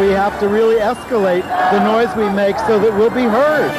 we have to really escalate the noise we make so that we'll be heard.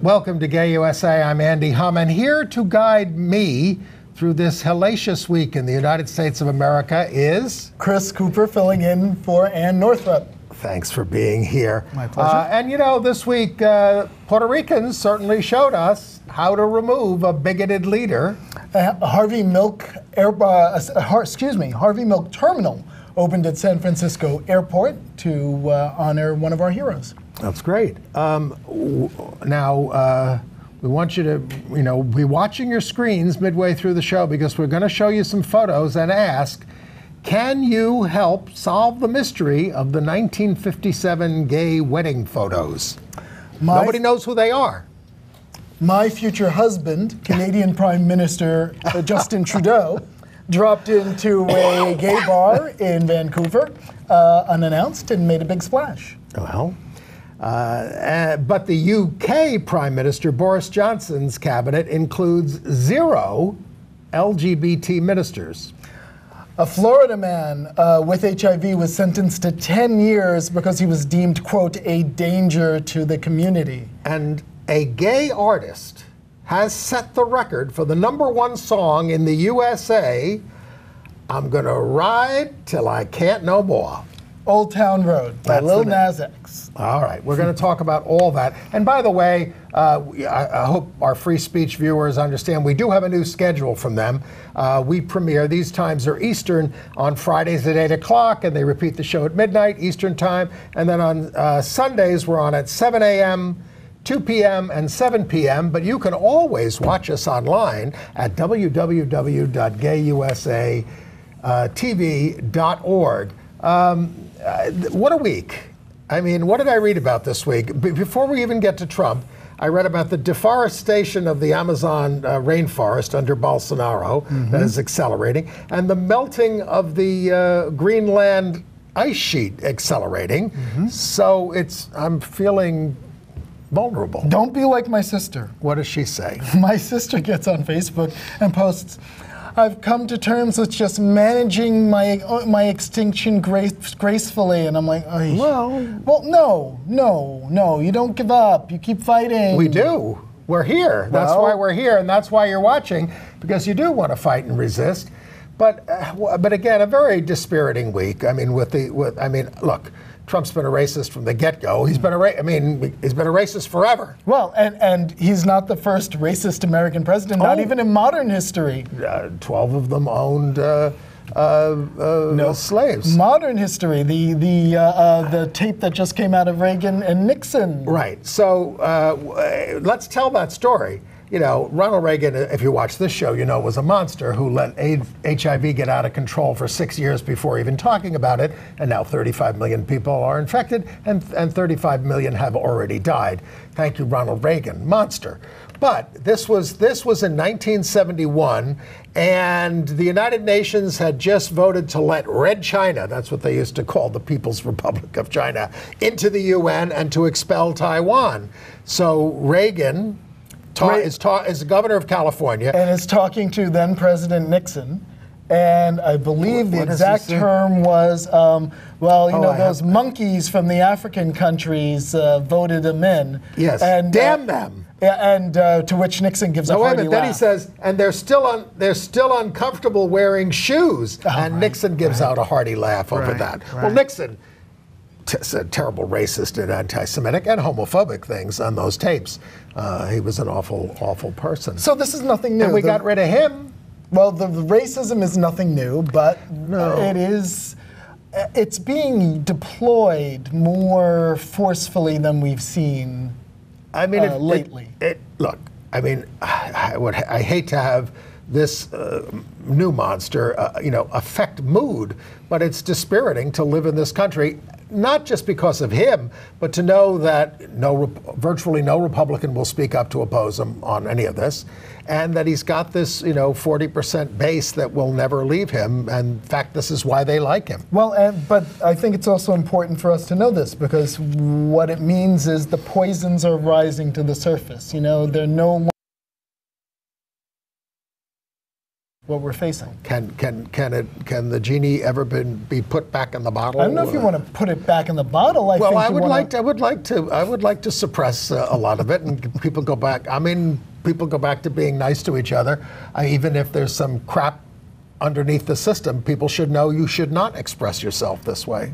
Welcome to Gay USA. I'm Andy Humm, and here to guide me through this hellacious week in the United States of America is Chris Cooper, filling in for Ann Northrup. Thanks for being here. My pleasure. And you know, this week, Puerto Ricans certainly showed us how to remove a bigoted leader. Harvey Milk Terminal opened at San Francisco Airport to honor one of our heroes. That's great. Now, we want you to, be watching your screens midway through the show because we're going to show you some photos and ask, can you help solve the mystery of the 1957 gay wedding photos? Nobody knows who they are. My future husband, Canadian Prime Minister Justin Trudeau, dropped into a gay bar in Vancouver unannounced and made a big splash. Well. But the UK Prime Minister Boris Johnson's cabinet includes 0 LGBT ministers. A Florida man with HIV was sentenced to 10 years because he was deemed, quote, a danger to the community. And a gay artist has set the record for the #1 song in the USA, I'm Gonna Ride Till I Can't No More. Old Town Road by Lil Nas X. All right, we're going to talk about all that. And by the way, I hope our free speech viewers understand we do have a new schedule from them. We premiere, these times are Eastern on Fridays at 8 o'clock, and they repeat the show at midnight Eastern time. And then on Sundays, we're on at 7 a.m., 2 p.m., and 7 p.m. But you can always watch us online at www.gayusatv.org. What a week. I mean, what did I read about this week? Before we even get to Trump, I read about the deforestation of the Amazon rainforest under Bolsonaro that is accelerating, and the melting of the Greenland ice sheet accelerating. So I'm feeling vulnerable. Don't be like my sister. What does she say? My sister gets on Facebook and posts, I've come to terms with just managing my extinction gracefully, and I'm like, well, no, you don't give up. You keep fighting. We do. We're here. That's why we're here, and that's why you're watching, because you do want to fight and resist. But again, a very dispiriting week. I mean, look. Trump's been a racist from the get-go. He's been a racist forever. Well, and he's not the first racist American president, not even in modern history. 12 of them owned slaves. Modern history, the tape that just came out of Reagan and Nixon. Right. So let's tell that story. Ronald Reagan, if you watch this show, was a monster who let HIV get out of control for 6 years before even talking about it. And now 35 million people are infected and 35 million have already died. Thank you, Ronald Reagan. Monster. But this was in 1971, and the United Nations had just voted to let Red China, that's what they used to call the People's Republic of China, into the UN and to expel Taiwan. So Reagan is the governor of California. And is talking to then President Nixon. And I believe the exact term was, those monkeys from the African countries voted him in. Yes, and damn them. And to which Nixon gives a hearty laugh. Then he says, and they're still uncomfortable wearing shoes. And Nixon gives out a hearty laugh over that. Right. Well, Nixon said terrible racist and anti-Semitic and homophobic things on those tapes. He was an awful, awful person. So this is nothing new. And we got rid of him. Well, the racism is nothing new, but it's being deployed more forcefully than we've seen lately. Look, I mean, I hate to have this new monster, affect mood, but it's dispiriting to live in this country. not just because of him, but to know that virtually no Republican will speak up to oppose him on any of this, and that he's got this, 40% base that will never leave him. And in fact, this is why they like him. Well, but I think it's also important for us to know this, because what it means is the poisons are rising to the surface. They're no longer what we're facing. Can the genie ever be put back in the bottle? I don't know if you want to put it back in the bottle. I would like to suppress a lot of it, and people go back. People go back to being nice to each other, even if there's some crap underneath the system. People should know you should not express yourself this way.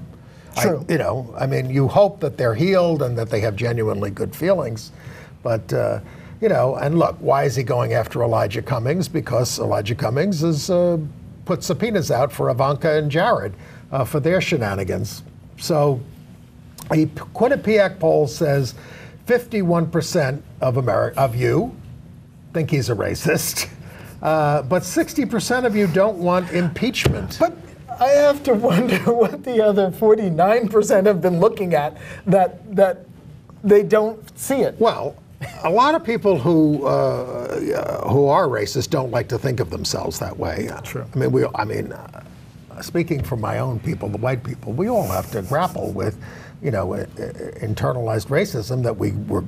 True. You hope that they're healed and that they have genuinely good feelings, but. And look, why is he going after Elijah Cummings? Because Elijah Cummings has put subpoenas out for Ivanka and Jared for their shenanigans. So a Quinnipiac poll says 51% of you think he's a racist, but 60% of you don't want impeachment. But I have to wonder what the other 49% have been looking at that they don't see it. Well, a lot of people who are racist don't like to think of themselves that way. True. Speaking for my own people, the white people, we all have to grapple with, internalized racism that we were,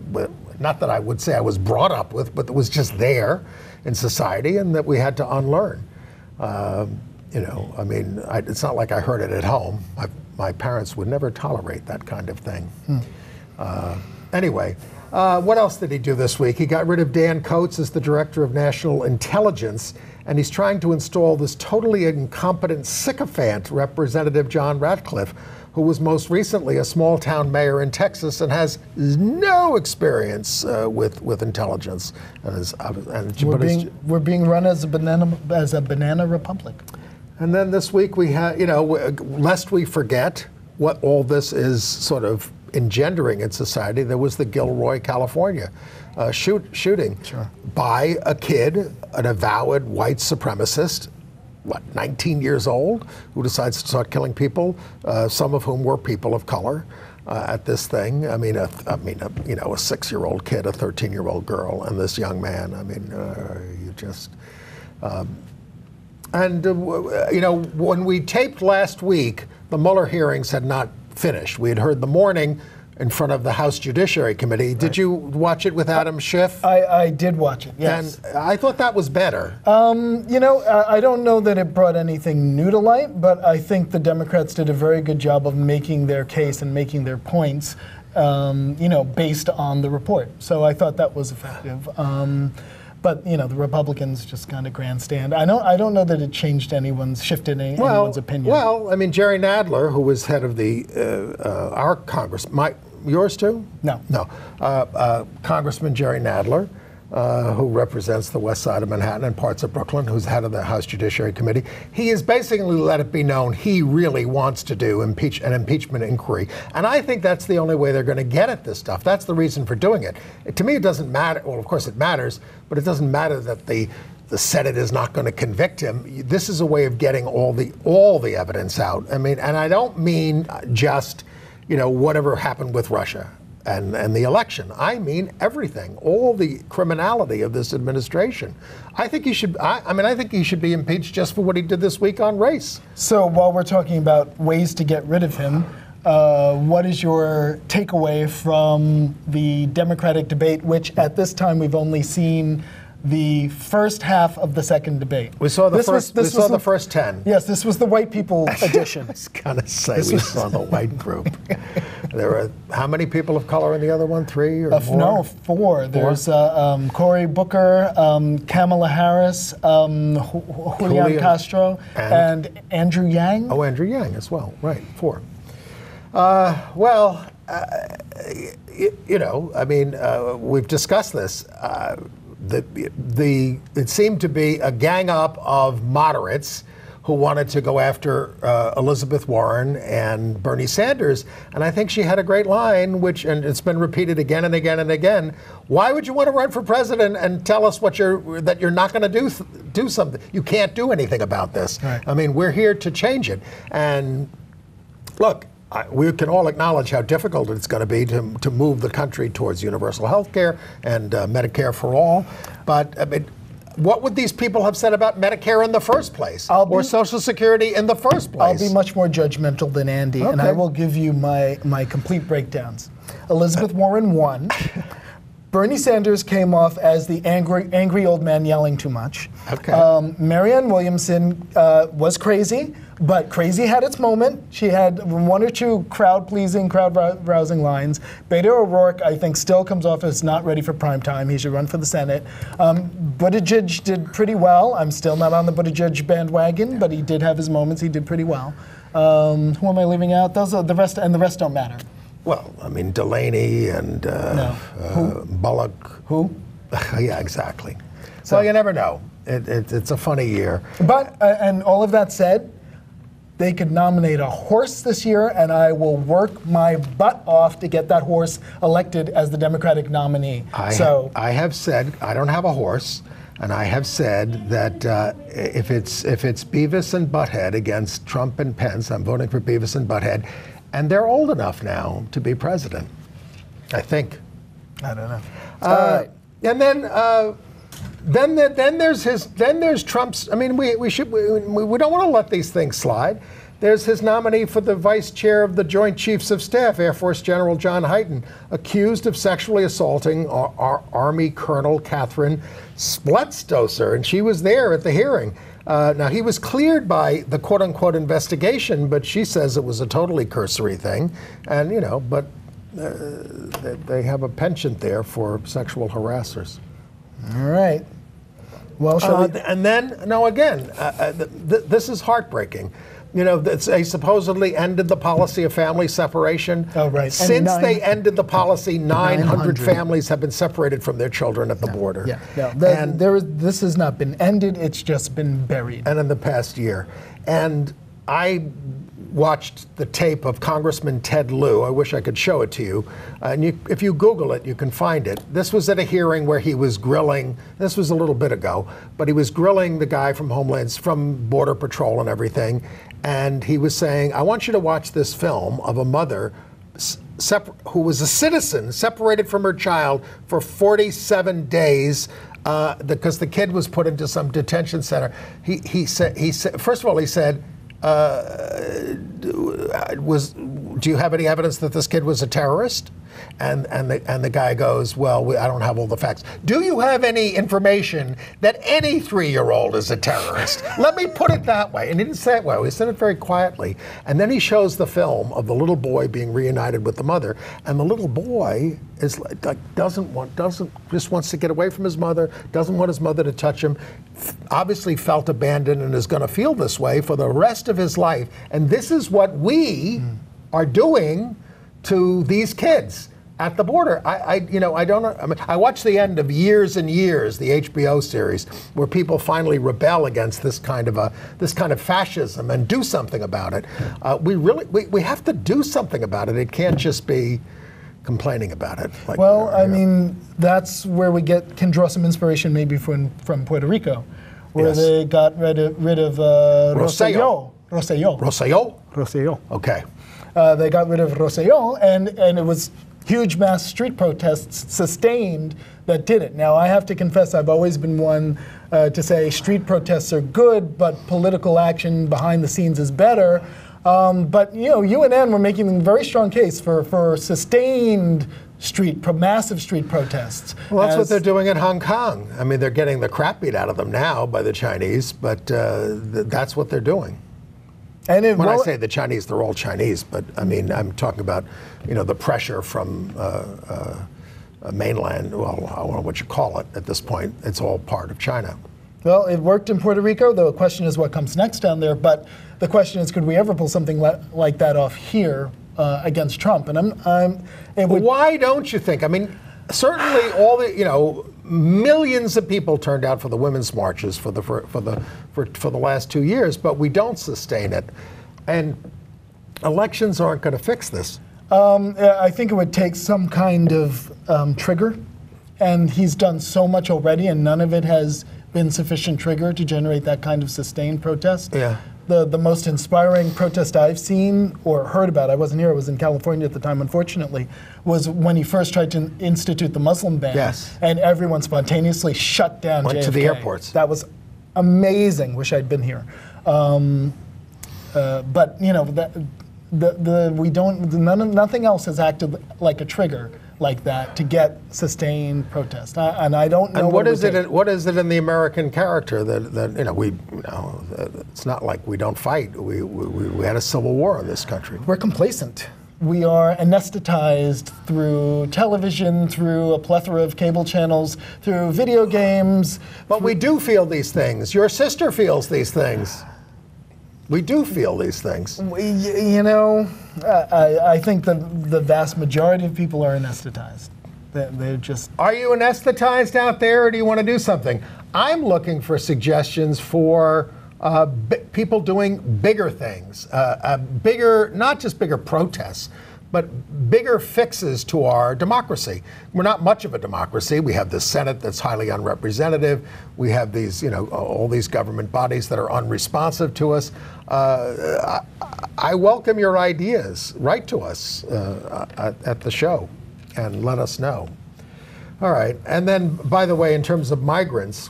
not that I would say I was brought up with, but that was just there in society and that we had to unlearn. It's not like I heard it at home. My parents would never tolerate that kind of thing. Anyway. What else did he do this week? He got rid of Dan Coates as the Director of National Intelligence, and he's trying to install this totally incompetent sycophant, Representative John Ratcliffe, who was most recently a small-town mayor in Texas and has no experience with intelligence. We're being run as a banana republic. And then this week we had, lest we forget what all this is sort of engendering in society, there was the Gilroy, California shooting by a kid, an avowed white supremacist, 19 years old, who decides to start killing people, some of whom were people of color at this thing. A 6-year-old kid, a 13-year-old girl, and this young man. When we taped last week, the Mueller hearings had not finished. We had heard the morning in front of the House Judiciary Committee. Did you watch it with Adam Schiff? I did watch it, yes. And I thought that was better. I don't know that it brought anything new to light, but I think the Democrats did a very good job of making their case and making their points, based on the report. So I thought that was effective. But the Republicans just kind of grandstand. I don't know that it changed shifted anyone's opinion. Well, Jerry Nadler, who was head of our Congress, yours too? No. Congressman Jerry Nadler, who represents the west side of Manhattan and parts of Brooklyn, who's head of the House Judiciary Committee. He has basically let it be known he really wants to do an impeachment inquiry. And I think that's the only way they're going to get at this stuff. That's the reason for doing it. To me, it doesn't matter. Well, of course it matters, but it doesn't matter that the Senate is not going to convict him. This is a way of getting all the evidence out. And I don't mean just, whatever happened with Russia and the election. I mean everything, all the criminality of this administration. I think he should. I think he should be impeached just for what he did this week on race. So while we're talking about ways to get rid of him, what is your takeaway from the Democratic debate, which at this time we've only seen the first half of the second debate? We saw the first 10. Yes, this was the white people edition. I was going to say we saw the white group. There were how many people of color in the other one? 3 or more? No, 4. There's Cory Booker, Kamala Harris, Julian Castro, and Andrew Yang. Oh, Andrew Yang as well. Right, 4. We've discussed this. It seemed to be a gang up of moderates who wanted to go after Elizabeth Warren and Bernie Sanders. And I think she had a great line, and it's been repeated again and again and again. Why would you want to run for president and tell us that you're not going to do something? You can't do anything about this. Right. We're here to change it. And look, we can all acknowledge how difficult it's going to be to move the country towards universal health care and Medicare for all. But I mean, what would these people have said about Medicare in the first place? Or Social Security in the first place? I'll be much more judgmental than Andy, and I will give you my complete breakdowns. Elizabeth Warren won. Bernie Sanders came off as the angry old man yelling too much. Marianne Williamson was crazy, but crazy had its moment. She had one or two crowd-pleasing, crowd-rousing lines. Beto O'Rourke, I think, still comes off as not ready for prime time. He should run for the Senate. Buttigieg did pretty well. I'm still not on the Buttigieg bandwagon, but he did have his moments. He did pretty well. Who am I leaving out? Those are the rest, and the rest don't matter. Well, I mean, Delaney and Bullock. Who? Yeah, exactly. So you never know. It's a funny year. But, and all of that said, they could nominate a horse this year, and I will work my butt off to get that horse elected as the Democratic nominee. I have said, I don't have a horse, and I have said that if it's Beavis and Butthead against Trump and Pence, I'm voting for Beavis and Butthead. And they're old enough now to be president, I think. I don't know. And then there's Trump's. I mean, we don't want to let these things slide. There's his nominee for the vice chair of the Joint Chiefs of Staff, Air Force General John Hyten, accused of sexually assaulting our Army Colonel Catherine Spletsdoser, and she was there at the hearing. Now, he was cleared by the quote-unquote investigation, but she says it was a totally cursory thing. And, you know, but they have a penchant there for sexual harassers. All right. Well, shall we? And then, no, again, this is heartbreaking. You know, they supposedly ended the policy of family separation. Oh, right. Since they ended the policy, 900 families have been separated from their children at the border. Yeah. This has not been ended, it's just been buried. And in the past year. And I watched the tape of Congressman Ted Lieu. I wish I could show it to you. And if you Google it, you can find it. This was at a hearing where he was grilling, this was a little bit ago, but he was grilling the guy from from Border Patrol and everything. And he was saying, I want you to watch this film of a mother who was a citizen, separated from her child for 47 days because the kid was put into some detention center. He said, first of all, he said, do you have any evidence that this kid was a terrorist? And the guy goes, well, I don't have all the facts. Do you have any information that any 3-year-old is a terrorist? Let me put it that way. And he didn't say it well. He said it very quietly. And then he shows the film of the little boy being reunited with the mother. And the little boy is like just wants to get away from his mother, doesn't want his mother to touch him, obviously felt abandoned and is going to feel this way for the rest of his life. And this is what we are doing to these kids at the border. I don't know. I mean, I watched the end of Years and Years, the HBO series, where people finally rebel against this kind of fascism and do something about it. We have to do something about it. It can't just be complaining about it. Well, I mean, that's where we can draw some inspiration maybe from Puerto Rico, where they got rid of Rosselló. Rosselló? Okay. They got rid of Rosselló, and it was huge mass street protests sustained that did it. Now, I have to confess, I've always been one to say street protests are good, but political action behind the scenes is better. But, you know, you and Ann were making a very strong case for sustained massive street protests. Well, that's what they're doing in Hong Kong. I mean, they're getting the crap beat out of them now by the Chinese, but that's what they're doing. And when I say the Chinese, they're all Chinese, but I mean, I'm talking about, you know, the pressure from mainland, well, I don't know what you call it at this point. It's all part of China. Well, it worked in Puerto Rico. The question is what comes next down there. But the question is, could we ever pull something like that off here against Trump? And why don't you think? I mean, certainly all the, you know, millions of people turned out for the women's marches for the last 2 years, but we don't sustain it, and elections aren't going to fix this. I think it would take some kind of trigger, and he's done so much already, and none of it has been sufficient trigger to generate that kind of sustained protest. Yeah. the most inspiring protest I've seen or heard about, I wasn't here, I was in California at the time, unfortunately, was when he first tried to institute the Muslim ban. Yes. And everyone spontaneously shut down Went JFK. to the airports. That was amazing. Wish I'd been here. But you know, nothing else has acted like a trigger like that to get sustained protest. And I don't know. And what is it? What is it in the American character that it's not like we don't fight. We had a civil war in this country. We're complacent. We are anesthetized through television, through a plethora of cable channels, through video games. But we do feel these things. Your sister feels these things. We do feel these things. I think the vast majority of people are anesthetized. They're just. Are you anesthetized out there, or do you want to do something? I'm looking for suggestions for people doing bigger things, bigger, not just bigger protests, but bigger fixes to our democracy. We're not much of a democracy. We have the Senate that's highly unrepresentative. We have these, all these government bodies that are unresponsive to us. I welcome your ideas. Write to us at the show and let us know. All right. And then, by the way, in terms of migrants,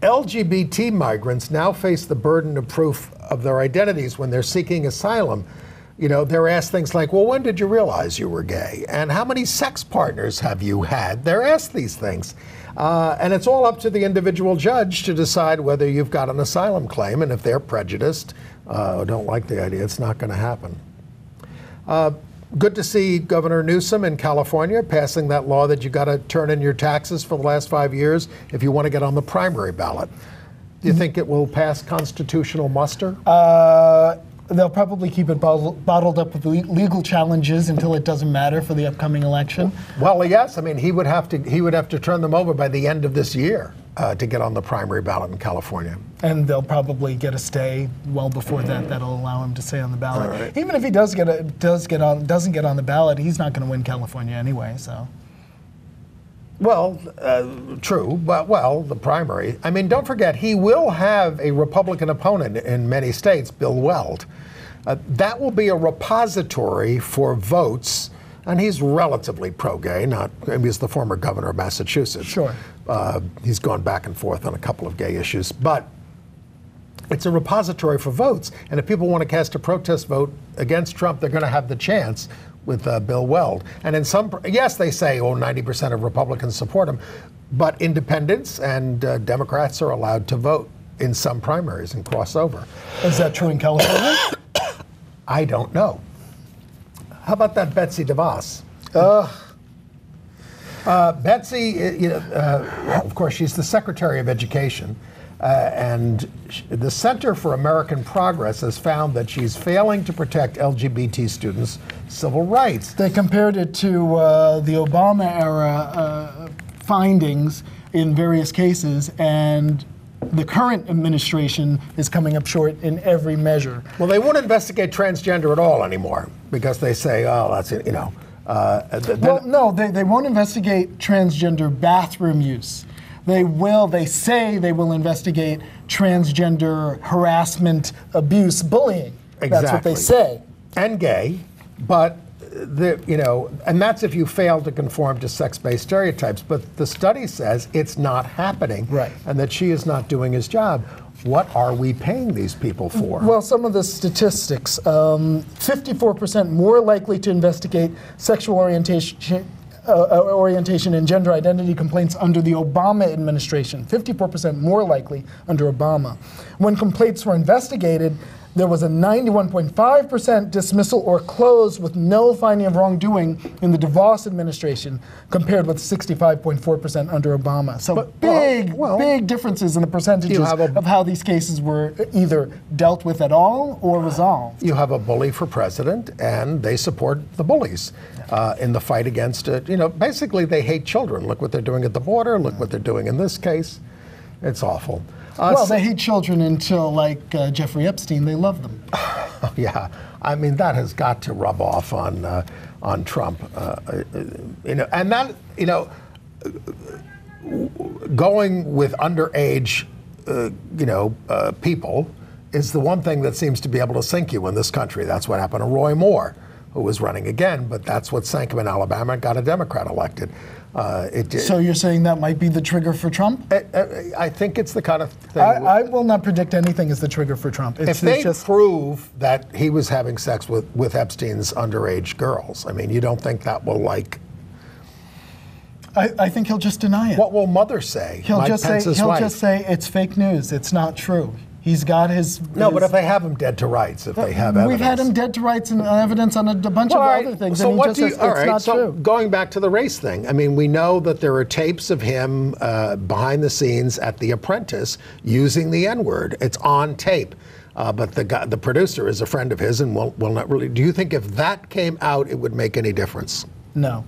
LGBT migrants now face the burden of proof of their identities when they're seeking asylum. They're asked things like, well, when did you realize you were gay? And how many sex partners have you had? They're asked these things. And it's all up to the individual judge to decide whether you've got an asylum claim. And if they're prejudiced, don't like the idea, it's not going to happen. Good to see Governor Newsom in California passing that law that you got to turn in your taxes for the last 5 years if you want to get on the primary ballot. Do you think it will pass constitutional muster? They'll probably keep it bottled up with legal challenges until it doesn't matter for the upcoming election. Well, yes. I mean, he would have to turn them over by the end of this year to get on the primary ballot in California. And they'll probably get a stay well before that. That'll allow him to stay on the ballot. Right. Even if he doesn't get on the ballot, he's not going to win California anyway. So. Well, true, but the primary. I mean, don't forget, he will have a Republican opponent in many states, Bill Weld. That will be a repository for votes, and he's relatively pro-gay. He's the former governor of Massachusetts. Sure. He's gone back and forth on a couple of gay issues, but it's a repository for votes. And if people want to cast a protest vote against Trump, they're going to have the chance with Bill Weld. And yes, they say, 90% of Republicans support him, but independents and Democrats are allowed to vote in some primaries and cross over. Is that true in California? I don't know. How about that Betsy DeVos? Betsy, of course, she's the Secretary of Education. And the Center for American Progress has found that she's failing to protect LGBT students' civil rights. They compared it to the Obama-era findings in various cases, and the current administration is coming up short in every measure. Well, they won't investigate transgender at all anymore because they say, that's it, well, no, they won't investigate transgender bathroom use. They say they will investigate transgender harassment, abuse, bullying. Exactly. That's what they say. And gay, but and that's if you fail to conform to sex-based stereotypes. But the study says it's not happening, right, and that she is not doing his job. What are we paying these people for? Well, some of the statistics: 54% more likely to investigate sexual orientation and gender identity complaints under the Obama administration. 54% more likely under Obama. When complaints were investigated, there was a 91.5% dismissal or close with no finding of wrongdoing in the DeVos administration, compared with 65.4% under Obama. So big differences in the percentages of how these cases were either dealt with at all or resolved. You have a bully for president, and they support the bullies in the fight against it. Basically they hate children. Look what they're doing at the border. Look what they're doing in this case. It's awful. They hate children until, like Jeffrey Epstein, they love them. Yeah, I mean, that has got to rub off on Trump. And that, going with underage, people is the one thing that seems to be able to sink you in this country. That's what happened to Roy Moore, who was running again, but that's what sank him in Alabama and got a Democrat elected. So you're saying that might be the trigger for Trump? I think it's the kind of thing. I will not predict anything as the trigger for Trump. If they prove that he was having sex with Epstein's underage girls, I mean, you don't think that will I think he'll just deny it. What will Mother say? He'll just say it's fake news. It's not true. He's got his. No, but if they have him dead to rights, if they have evidence. We've had him dead to rights and evidence on a bunch of other things. So and what do you? All right. So true. Going back to the race thing, I mean, we know that there are tapes of him behind the scenes at The Apprentice using the N-word. It's on tape. But the producer is a friend of his and will not really. Do you think if that came out, it would make any difference? No.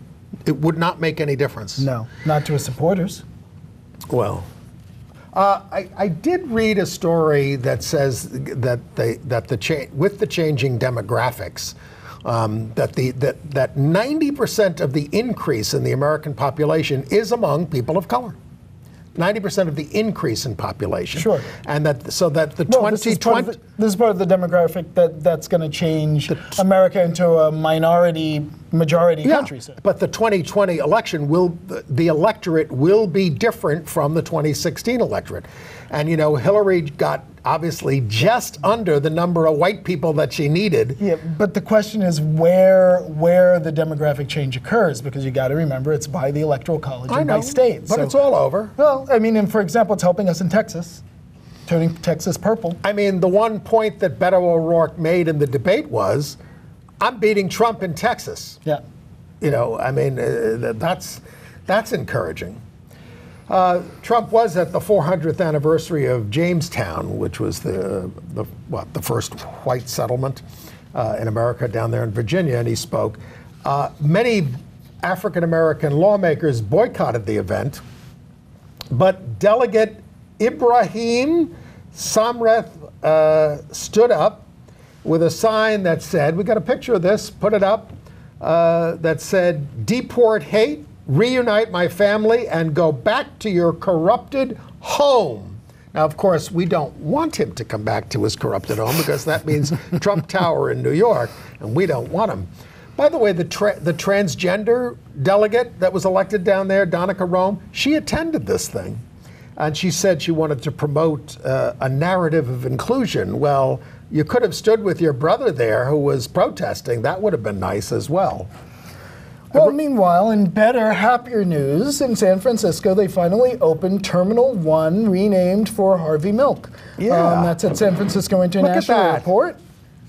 It would not make any difference. No, not to his supporters. Well. I did read a story that says that with the changing demographics, that 90% of the increase in the American population is among people of color. 90% of the increase in population. Sure. And so that the 2020... This is part of the demographic that's going to change America into a majority country. So. But the 2020 election the electorate will be different from the 2016 electorate. And, you know, Hillary got obviously just under the number of white people that she needed. Yeah, but the question is where the demographic change occurs, because you got to remember it's by the Electoral College and by states. But it's all over. Well, I mean, and for example, it's helping us in Texas, turning Texas purple. I mean, the one point that Beto O'Rourke made in the debate was, I'm beating Trump in Texas. Yeah. You know, I mean, that's encouraging. Trump was at the 400th anniversary of Jamestown, which was the first white settlement in America down there in Virginia, and he spoke. Many African-American lawmakers boycotted the event, but Delegate Ibrahim Samreth stood up with a sign that said, we got a picture of this, put it up, that said, "Deport hate, reunite my family, and go back to your corrupted home." Now, of course, we don't want him to come back to his corrupted home because that means Trump Tower in New York, and we don't want him. By the way, the transgender delegate that was elected down there, Donica Rome, she attended this thing. And she said she wanted to promote a narrative of inclusion. Well, you could have stood with your brother there who was protesting. That would have been nice as well. Well, meanwhile, in better, happier news, in San Francisco, they finally opened Terminal 1, renamed for Harvey Milk. Yeah. That's at San Francisco International Airport.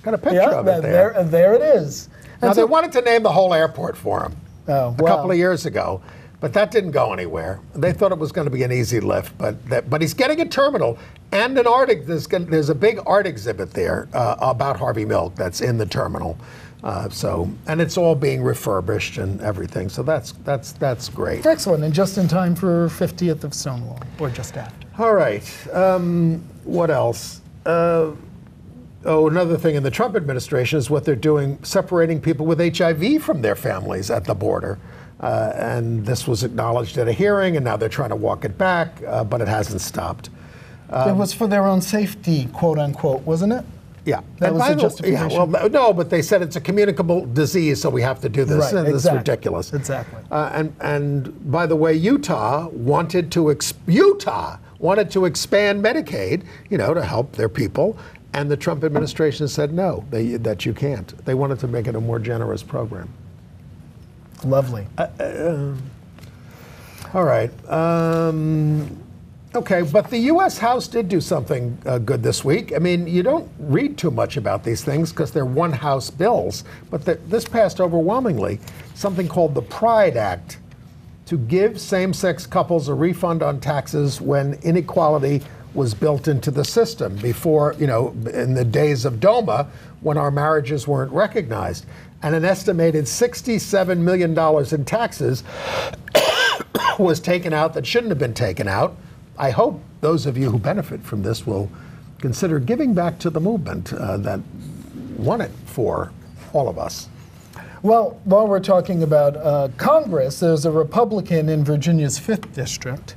Got a picture of it there. There it is. Now, they wanted to name the whole airport for him a couple of years ago, but that didn't go anywhere. They thought it was going to be an easy lift, but he's getting a terminal and an art. There's a big art exhibit there about Harvey Milk that's in the terminal. And it's all being refurbished and everything. So that's great. Excellent, and just in time for 50th of Stonewall, or just after. All right. What else? Another thing in the Trump administration is what they're doing, separating people with HIV from their families at the border. And this was acknowledged at a hearing, and now they're trying to walk it back, but it hasn't stopped. It was for their own safety, quote unquote, wasn't it? Yeah. That was the justification. Yeah, well, no, but they said it's a communicable disease, so we have to do this. Right, and exactly. This is ridiculous. Exactly. And by the way, Utah wanted to expand Medicaid, to help their people. And the Trump administration said no, that you can't. They wanted to make it a more generous program. Lovely. All right. Okay, but the U.S. House did do something good this week. I mean, you don't read too much about these things because they're one-house bills, but this passed overwhelmingly, something called the Pride Act, to give same-sex couples a refund on taxes when inequality was built into the system before, in the days of DOMA, when our marriages weren't recognized. And an estimated $67 million in taxes was taken out that shouldn't have been taken out. I hope those of you who benefit from this will consider giving back to the movement that won it for all of us. Well, while we're talking about Congress, there's a Republican in Virginia's 5th District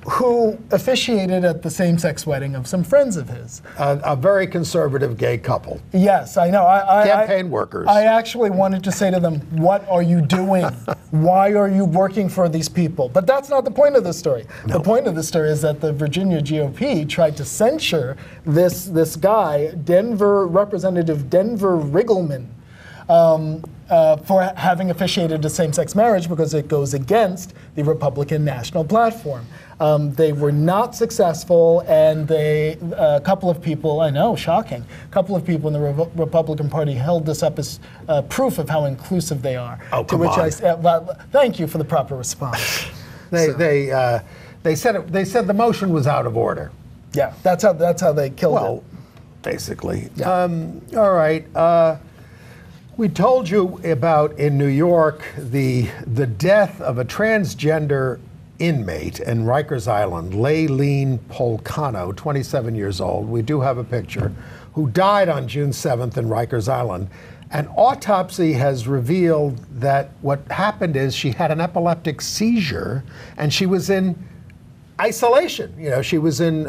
who officiated at the same-sex wedding of some friends of his. A very conservative gay couple. Yes, I know. Campaign workers. I actually wanted to say to them, what are you doing? Why are you working for these people? But that's not the point of the story. No. The point of the story is that the Virginia GOP tried to censure this guy, Representative Denver Riggleman, for having officiated a same-sex marriage because it goes against the Republican national platform. They were not successful, and a couple of people, I know, shocking, a couple of people in the Republican Party held this up as proof of how inclusive they are. Oh, to which I said, well, thank you for the proper response. They said the motion was out of order. Yeah, that's how they killed it. Well, basically. Yeah. All right. We told you about, in New York, the death of a transgender inmate in Rikers Island, Laylene Polcano, 27 years old. We do have a picture, who died on June 7th in Rikers Island. An autopsy has revealed that what happened is she had an epileptic seizure, and she was in isolation. You know, she was in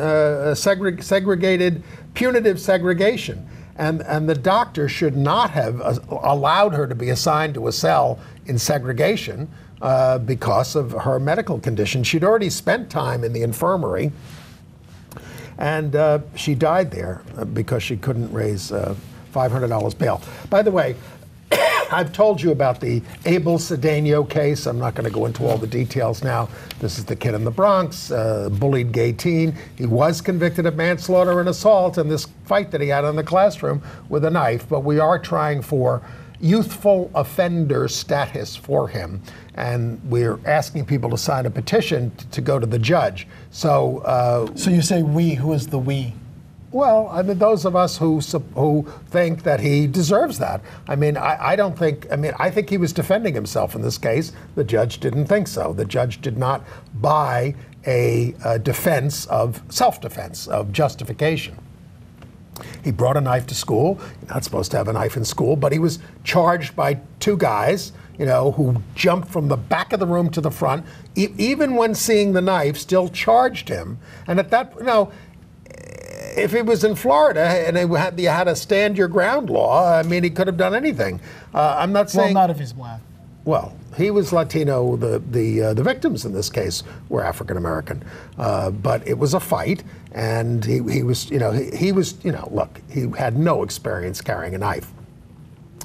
segregated, punitive segregation. And the doctor should not have allowed her to be assigned to a cell in segregation because of her medical condition. She'd already spent time in the infirmary, and she died there because she couldn't raise $500 bail. By the way, I've told you about the Abel Cedeno case. I'm not going to go into all the details now. This is the kid in the Bronx, bullied gay teen. He was convicted of manslaughter and assault in this fight that he had in the classroom with a knife, but we are trying for youthful offender status for him, and we're asking people to sign a petition to go to the judge. So you say we, who is the we? Well, I mean, those of us who think that he deserves that. I mean, I don't think, I mean, I think he was defending himself in this case. The judge didn't think so. The judge did not buy a defense of self-defense, of justification. He brought a knife to school. You're not supposed to have a knife in school, but he was charged by two guys, you know, who jumped from the back of the room to the front, even when seeing the knife, still charged him. And at that, you know, if he was in Florida and you had a stand your ground law, I mean, he could have done anything. I'm not saying. Well, not if he's black. Well, he was Latino. The victims in this case were African American, but it was a fight, and he was, you know, he was, you know, look, he had no experience carrying a knife.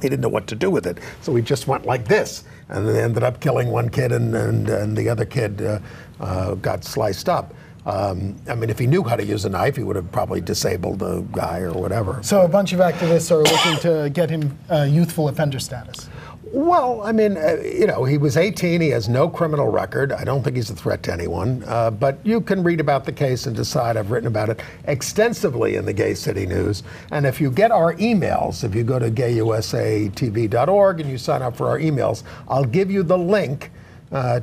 He didn't know what to do with it, so he just went like this, and then ended up killing one kid, and the other kid got sliced up. I mean, if he knew how to use a knife, he would have probably disabled the guy or whatever. So a bunch of activists are looking to get him youthful offender status. Well, I mean, you know, he was 18. He has no criminal record. I don't think he's a threat to anyone. But you can read about the case and decide. I've written about it extensively in the Gay City News. And if you get our emails, if you go to gayusatv.org and you sign up for our emails, I'll give you the link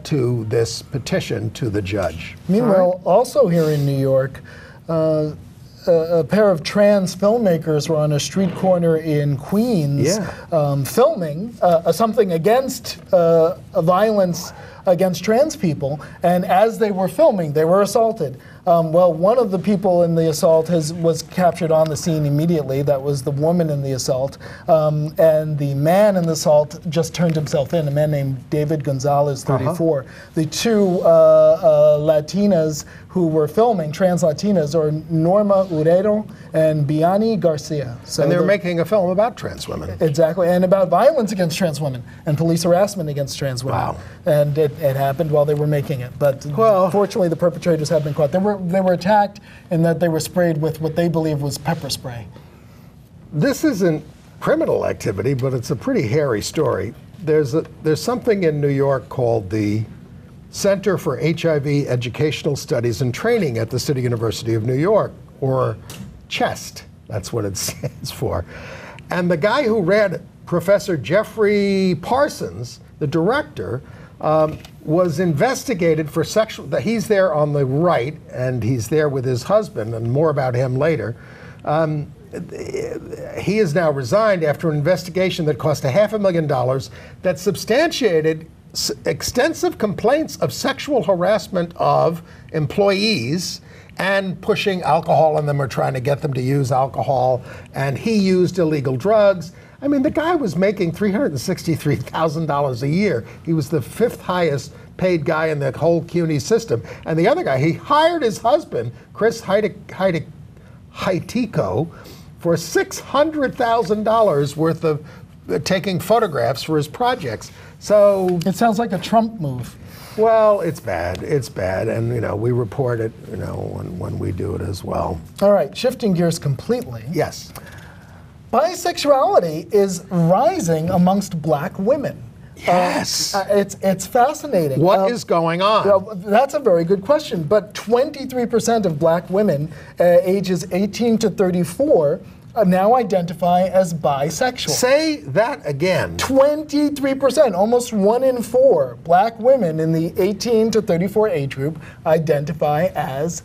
to this petition to the judge. Meanwhile, also here in New York, a pair of trans filmmakers were on a street corner in Queens filming something against violence against trans people, and as they were filming, they were assaulted. Well, one of the people in the assault was captured on the scene immediately. That was the woman in the assault. And the man in the assault just turned himself in, a man named David Gonzalez, 34. The two Latinas who were filming, trans Latinas, are Norma Urero and Biani Garcia. So and they were making a film about trans women. Exactly, and about violence against trans women and police harassment against trans women. Wow. And it happened while they were making it. But fortunately, the perpetrators have been caught. They were attacked in that they were sprayed with what they believe was pepper spray. This isn't criminal activity, but it's a pretty hairy story. There's something in New York called the Center for HIV Educational Studies and Training at the City University of New York, or CHEST. That's what it stands for. And the guy who ran it, Professor Jeffrey Parsons, the director, was investigated for sexual. He's there on the right, and he's there with his husband, and more about him later. he is now resigned after an investigation that cost $500,000 that substantiated extensive complaints of sexual harassment of employees and pushing alcohol on them or trying to get them to use alcohol. And he used illegal drugs. I mean, the guy was making $363,000 a year. He was the 5th highest paid guy in the whole CUNY system. And the other guy, he hired his husband, Chris Heitiko, for $600,000 worth of taking photographs for his projects. So it sounds like a Trump move. Well, it's bad. It's bad, and we report it, when we do it as well. All right, shifting gears completely. Yes. Bisexuality is rising amongst black women. Yes. It's fascinating. What is going on? Well, that's a very good question. But 23% of black women ages 18 to 34 now identify as bisexual. Say that again. 23%, almost 1 in 4 black women in the 18 to 34 age group identify as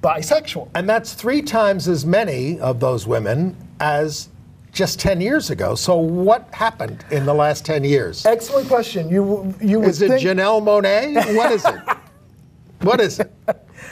bisexual. And that's 3 times as many of those women as just 10 years ago. So what happened in the last 10 years? Excellent question. You would Is it Janelle Monáe? What is it? What is it?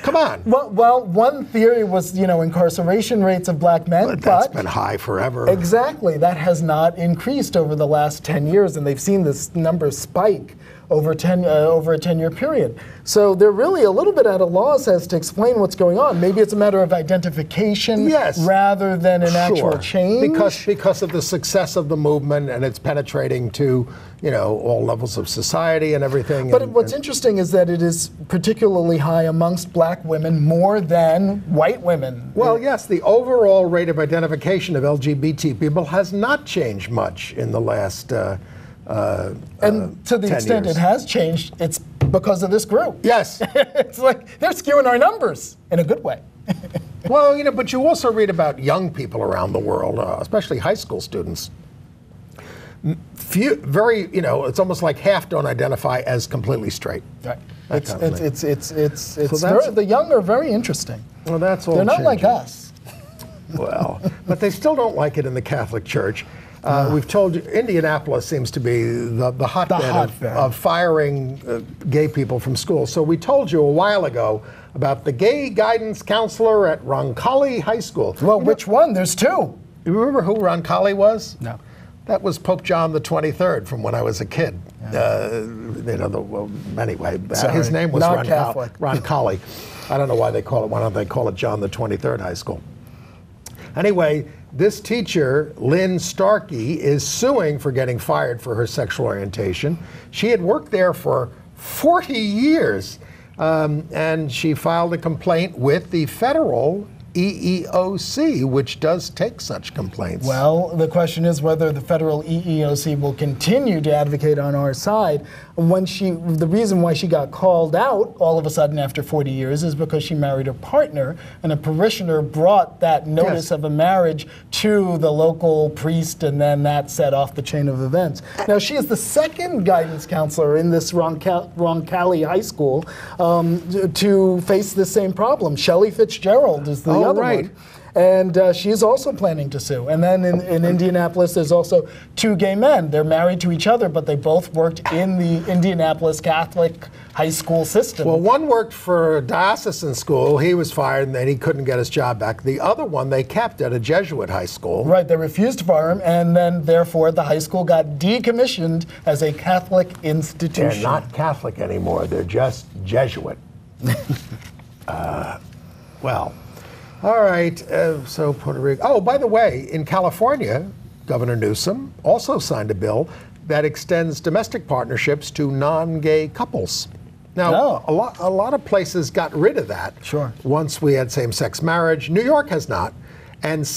Come on. Well, one theory was, incarceration rates of black men. But that's been high forever. Exactly. That has not increased over the last 10 years, and they've seen this number spike over a 10-year period. So they're really a little bit at a loss as to explain what's going on. Maybe it's a matter of identification rather than an actual change. Because of the success of the movement and it's penetrating to, all levels of society and everything. But what's interesting is that it is particularly high amongst black women more than white women. Well, yes, the overall rate of identification of LGBT people has not changed much in the last and to the extent years. It has changed, it's because of this group. Yes. It's like they're skewing our numbers in a good way. Well, but you also read about young people around the world, especially high school students. It's almost like half don't identify as completely straight. Right. The young are very interesting. Well, that's all. They're not like us. Well, but they still don't like it in the Catholic Church. We've told you, Indianapolis seems to be the hotbed of firing gay people from school. So we told you a while ago about the gay guidance counselor at Roncalli High School. Well, which one? There's 2. You remember who Roncalli was? No. That was Pope John the 23rd from when I was a kid. Anyway, his name was Roncalli. I don't know why they call it. Why don't they call it John the 23rd High School? Anyway, this teacher, Lynn Starkey, is suing for getting fired for her sexual orientation. She had worked there for 40 years, and she filed a complaint with the federal EEOC, which does take such complaints. Well, the question is whether the federal EEOC will continue to advocate on our side. The reason why she got called out all of a sudden after 40 years is because she married her partner, and a parishioner brought that notice of a marriage to the local priest, and then that set off the chain of events. Now, she is the second guidance counselor in this Roncalli High School to face the same problem. Shelley Fitzgerald is the other one. And she's also planning to sue. And then in Indianapolis, there's also 2 gay men. They're married to each other, but they both worked in the Indianapolis Catholic high school system. Well, one worked for a diocesan school. He was fired, and then he couldn't get his job back. The other one they kept at a Jesuit high school. Right, they refused to fire him, and then therefore the high school got decommissioned as a Catholic institution. They're not Catholic anymore. They're just Jesuit. Well. All right, so Puerto Rico. Oh, by the way, in California, Governor Newsom also signed a bill that extends domestic partnerships to non-gay couples. Now, a lot of places got rid of that. Sure. Once we had same-sex marriage. New York has not. And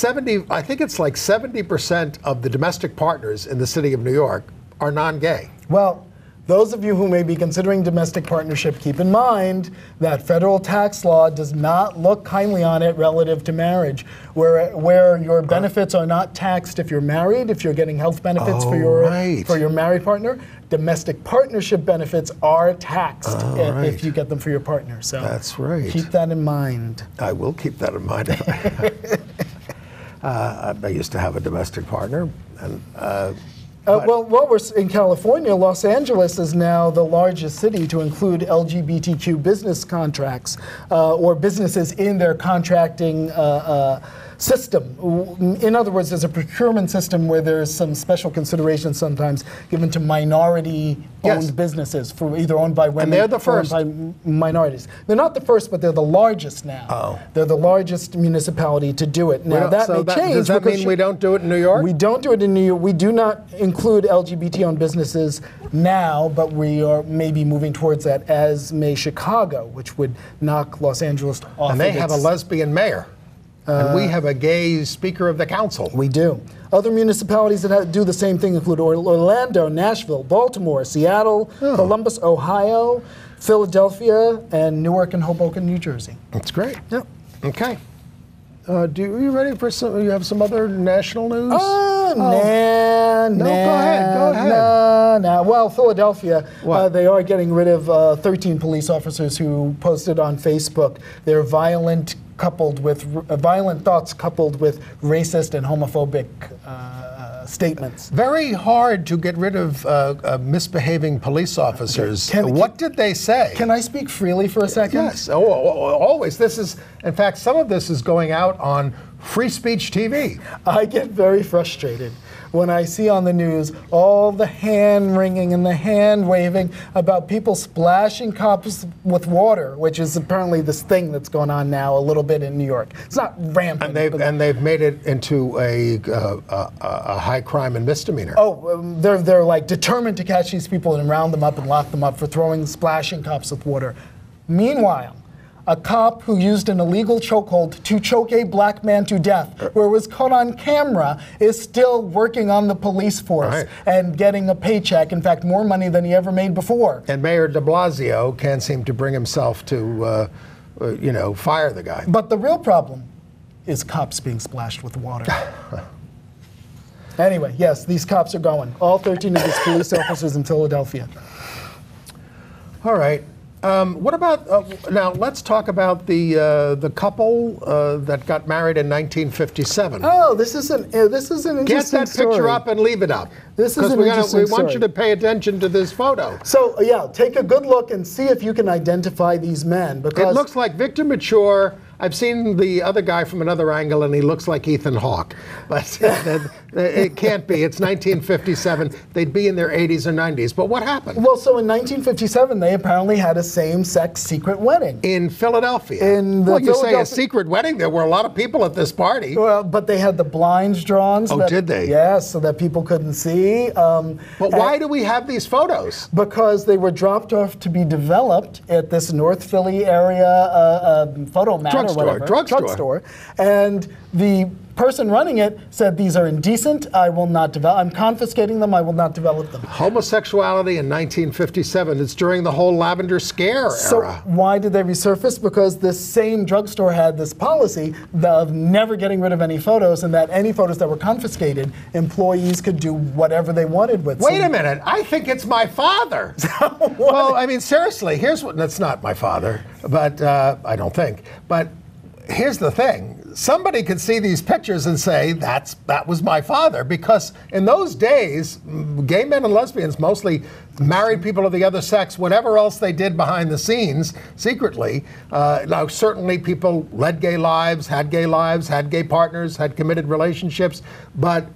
I think it's like 70% of the domestic partners in the city of New York are non-gay. Well, those of you who may be considering domestic partnership, keep in mind that federal tax law does not look kindly on it relative to marriage, where your benefits are not taxed if you're married, if you're getting health benefits for your married partner. Domestic partnership benefits are taxed if you get them for your partner. So that's right. Keep that in mind. I will keep that in mind. I used to have a domestic partner, and we're in California. Los Angeles is now the largest city to include LGBTQ business contracts or businesses in their contracting system. In other words, there's a procurement system where there's some special consideration sometimes given to minority-owned businesses, for either owned by women and they're the first. or owned by minorities. They're not the first, but they're the largest now. Oh. They're the largest municipality to do it. Now that may change. Does that mean we don't do it in New York? We don't do it in New York. We do not include LGBT-owned businesses now, but we are maybe moving towards that, as may Chicago, which would knock Los Angeles off. And they have a lesbian mayor. And we have a gay Speaker of the Council. We do. Other municipalities that do the same thing include Orlando, Nashville, Baltimore, Seattle, Columbus, Ohio, Philadelphia, and Newark and Hoboken, New Jersey. That's great. Yep. Okay. Are you ready for some? You have some other national news? No, go ahead. Go ahead. No. Well, Philadelphia, they are getting rid of 13 police officers who posted on Facebook their violent thoughts coupled with racist and homophobic statements. Very hard to get rid of misbehaving police officers. What did they say? Can I speak freely for a second? Yes, always. This is, in fact, some of this is going out on free speech TV. I get very frustrated when I see on the news all the hand wringing and the hand waving about people splashing cops with water, which is apparently this thing that's going on now a little bit in New York. It's not rampant. And they've made it into a high crime and misdemeanor. They're like determined to catch these people and round them up and lock them up for splashing cops with water. Meanwhile, a cop who used an illegal chokehold to choke a black man to death, where it was caught on camera, is still working on the police force and getting a paycheck. In fact, more money than he ever made before. And Mayor de Blasio can't seem to bring himself to, fire the guy. But the real problem is cops being splashed with water. Anyway, yes, these cops are going. All 13 of these police officers in Philadelphia. All right. What about now? Let's talk about the couple that got married in 1957. Oh, this is an interesting Get that story. picture up and leave it up. This is an interesting we want you to pay attention to this photo. So take a good look and see if you can identify these men, because it looks like Victor Mature. I've seen the other guy from another angle, and he looks like Ethan Hawke. But it can't be. It's 1957. They'd be in their 80s or 90s. But what happened? Well, so in 1957, they apparently had a same-sex secret wedding. In Philadelphia. You say a secret wedding? There were a lot of people at this party. Well, but they had the blinds drawn. So did they? Yes, so that people couldn't see. But why do we have these photos? Because they were dropped off to be developed at this North Philly area photo mat. Drugstore. And the person running it said, "These are indecent. I will not develop. I'm confiscating them. I will not develop them." Homosexuality in 1957. It's during the whole Lavender Scare So era. why did they resurface? Because this same drugstore had this policy of never getting rid of any photos, and that any photos that were confiscated, employees could do whatever they wanted with. Wait a minute. I think it's my father. Well, I mean, seriously. Here's what. That's not my father, but I don't think. But here's the thing. Somebody could see these pictures and say, that was my father, because in those days, gay men and lesbians mostly married people of the other sex, whatever else they did behind the scenes, secretly. Now, certainly people led gay lives, had gay partners, had committed relationships, but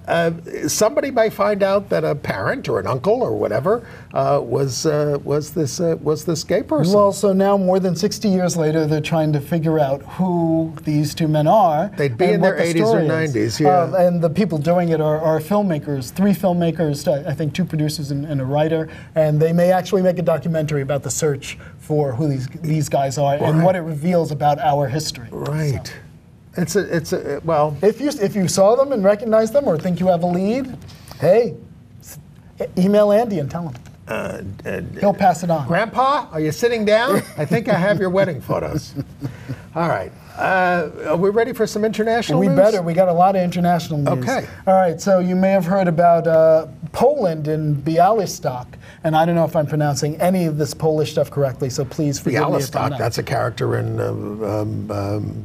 somebody may find out that a parent or an uncle or whatever was this gay person. Well, so now more than 60 years later, they're trying to figure out who these two men are. They'd be in their 80s or 90s, yeah. And the people doing it are filmmakers, 3 filmmakers, I think 2 producers and a writer, and they may actually make a documentary about the search for who these guys are and what it reveals about our history. Right. So. It's a well. If you saw them and recognized them or think you have a lead, hey, email Andy and tell him. He'll pass it on. Grandpa, are you sitting down? I think I have your wedding photos. All right. Are we ready for some international We news? better. We got a lot of international news. Okay. All right, so you may have heard about Poland and Bialystok. And I don't know if I'm pronouncing any of this Polish stuff correctly, so please forgive me if I'm Bialystok, not. that's a character in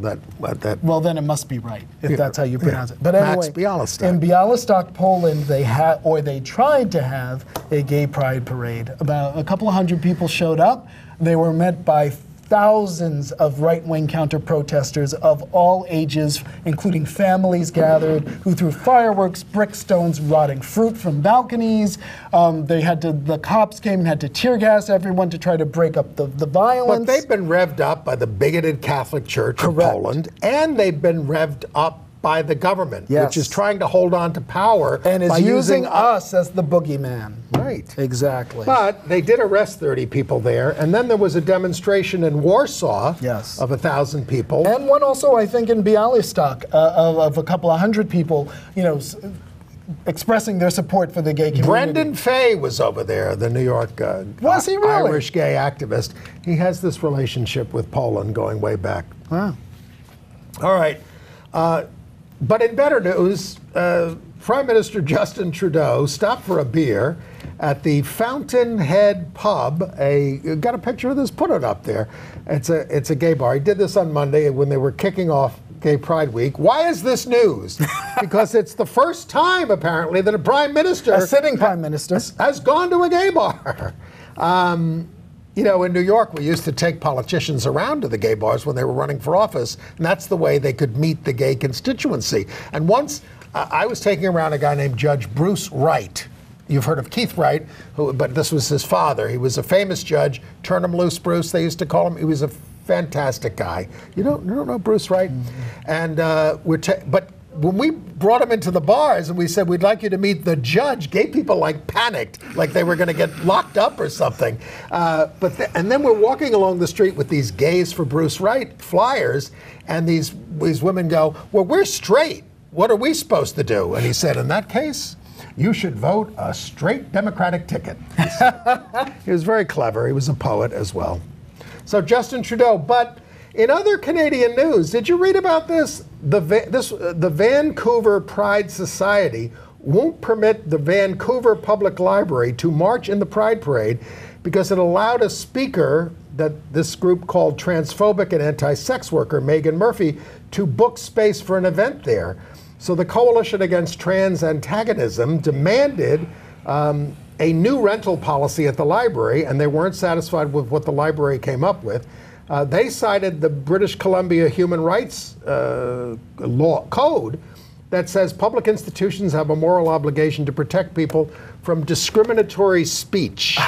that. Well, then it must be right, if that's how you pronounce it. But Max anyway, Bialystok. in Bialystok, Poland, they tried to have a gay pride parade. About a couple of hundred people showed up. They were met by thousands of right-wing counter-protesters of all ages, including families gathered who threw fireworks, brick stones, rotting fruit from balconies. The cops came and had to tear gas everyone to try to break up the violence. But they've been revved up by the bigoted Catholic Church of Poland, and they've been revved up by the government, which is trying to hold on to power and is by using us as the boogeyman. Right. Exactly. But they did arrest 30 people there, and then there was a demonstration in Warsaw of 1,000 people. And one also, I think, in Bialystok of a couple of hundred people, expressing their support for the gay community. Brendan Fay was over there, the New York was he really? Irish gay activist. He has this relationship with Poland going way back. Wow. All right. But in better news, Prime Minister Justin Trudeau stopped for a beer at the Fountainhead Pub. Got a picture of this? Put it up there. It's a gay bar. He did this on Monday when they were kicking off Gay Pride Week. Why is this news? Because it's the first time, apparently, that a prime minister, a sitting prime minister, has gone to a gay bar. In New York, we used to take politicians around to the gay bars when they were running for office, and that's the way they could meet the gay constituency. And once I was taking around a guy named Judge Bruce Wright. You've heard of Keith Wright, but this was his father. He was a famous judge. Turn him loose, Bruce, they used to call him. He was a fantastic guy. You don't know Bruce Wright? Mm-hmm. And but when we brought him into the bars and we said, we'd like you to meet the judge, gay people panicked, like they were going to get locked up or something. And then we're walking along the street with these Gays for Bruce Wright flyers, and these women go, well, we're straight. What are we supposed to do? And he said, in that case, you should vote a straight Democratic ticket. He was very clever. He was a poet as well. So Justin Trudeau, but in other Canadian news, did you read about this? The Vancouver Pride Society won't permit the Vancouver Public Library to march in the Pride Parade because it allowed a speaker that this group called transphobic and anti-sex worker Megan Murphy to book space for an event there. So the Coalition Against Trans Antagonism demanded a new rental policy at the library, and they weren't satisfied with what the library came up with. They cited the British Columbia Human Rights law code that says public institutions have a moral obligation to protect people from discriminatory speech.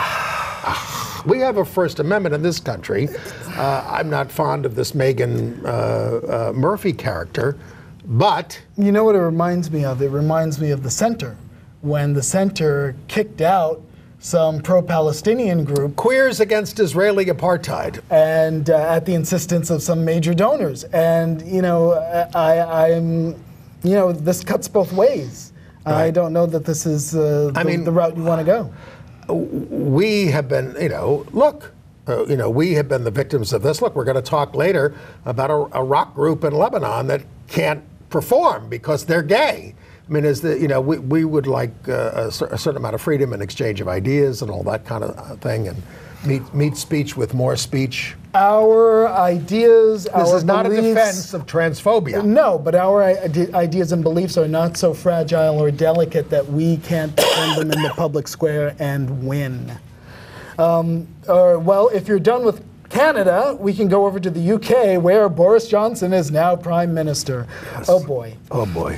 We have a First Amendment in this country. I'm not fond of this Megan Murphy character, but... You know what it reminds me of? It reminds me of the Center, when the Center kicked out some pro-Palestinian group. Queers Against Israeli Apartheid. And at the insistence of some major donors. And, this cuts both ways. Right. I don't know that this is the route you want to go. We have been, we have been the victims of this. Look, we're going to talk later about a rock group in Lebanon that can't perform because they're gay. I mean, we would like a certain amount of freedom and exchange of ideas and all that kind of thing, and meet speech with more speech. Our ideas, this is not beliefs, a defense of transphobia. No, but our ideas and beliefs are not so fragile or delicate that we can't defend them in the public square and win. Well, if you're done with Canada, we can go over to the UK, where Boris Johnson is now Prime Minister. Yes. Oh boy. Oh boy.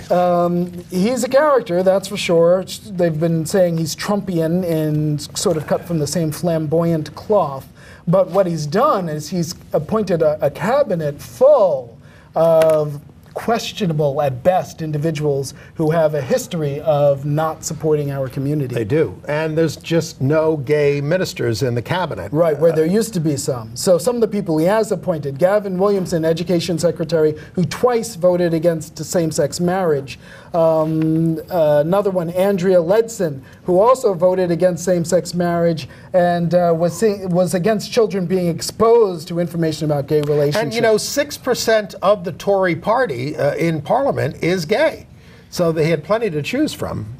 He's a character, that's for sure. They've been saying he's Trumpian and sort of cut from the same flamboyant cloth. But what he's done is he's appointed a cabinet full of questionable at best individuals who have a history of not supporting our community. They do. And there's just no gay ministers in the cabinet. Right, where there used to be some. So some of the people he has appointed, Gavin Williamson, Education Secretary, who twice voted against same-sex marriage. Another one, Andrea Ledson, who also voted against same-sex marriage and was against children being exposed to information about gay relationships. And, you know, 6% of the Tory party in Parliament is gay. So they had plenty to choose from.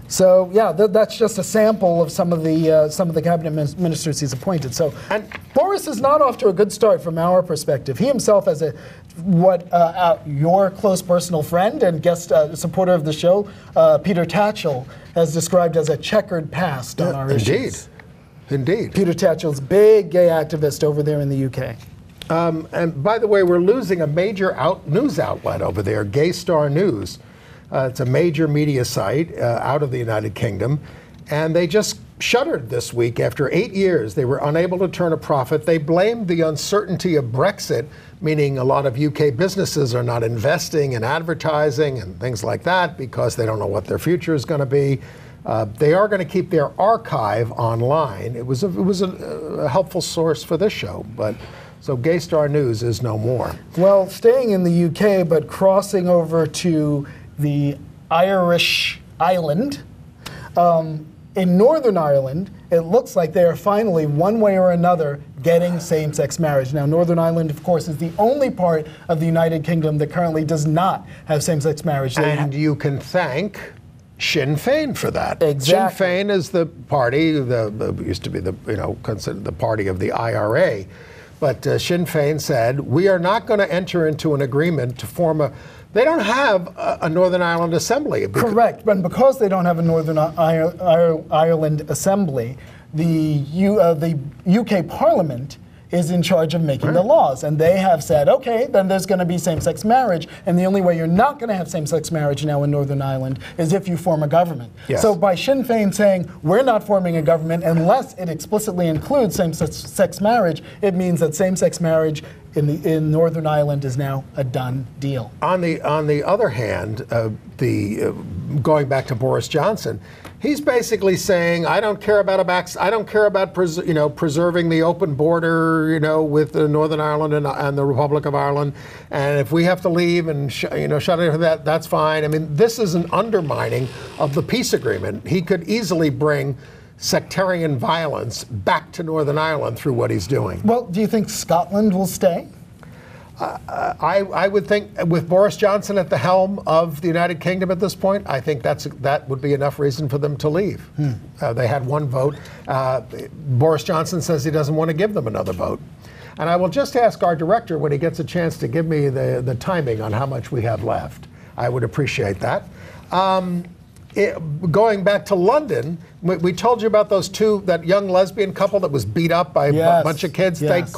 So yeah, that's just a sample of some of the cabinet ministers he's appointed. So Boris is not off to a good start from our perspective. He himself, as your close personal friend and guest supporter of the show, Peter Tatchell, has described as a checkered past on our issues. Indeed. Peter Tatchell's big gay activist over there in the UK. And by the way, we're losing a major news outlet over there, Gay Star News. It's a major media site out of the United Kingdom. And they just shuttered this week after 8 years. They were unable to turn a profit. They blamed the uncertainty of Brexit, meaning a lot of UK businesses are not investing in advertising and things like that because they don't know what their future is going to be. They are going to keep their archive online. It was a helpful source for this show, but so Gay Star News is no more. Well, staying in the UK, but crossing over to the Irish island. In Northern Ireland, it looks like they are finally, one way or another, getting same-sex marriage. Now, Northern Ireland, of course, is the only part of the United Kingdom that currently does not have same-sex marriage. And you can thank Sinn Féin for that. Exactly. Sinn Féin is the party, used to be considered the party of the IRA. But Sinn Féin said, we are not going to enter into an agreement to form a... They don't have a Northern Ireland Assembly. Correct, but because they don't have a Northern Ireland Assembly, the UK Parliament is in charge of making the laws. And they have said, okay, then there's going to be same-sex marriage. And the only way you're not going to have same-sex marriage now in Northern Ireland is if you form a government. Yes. So by Sinn Féin saying, we're not forming a government unless it explicitly includes same-sex marriage, it means that same-sex marriage in Northern Ireland is now a done deal. On the other hand, going back to Boris Johnson, he's basically saying, I don't care about preserving the open border, with Northern Ireland and the Republic of Ireland, and if we have to leave and shut it, that's fine. I mean, this is an undermining of the peace agreement. He could easily bring sectarian violence back to Northern Ireland through what he's doing. Well, do you think Scotland will stay? I would think with Boris Johnson at the helm of the United Kingdom at this point, I think that would be enough reason for them to leave. They had one vote. Boris Johnson says he doesn't want to give them another vote. And I will just ask our director when he gets a chance to give me the timing on how much we have left. I would appreciate that. Going back to London, we told you about that young lesbian couple that was beat up by a bunch of kids. Yes.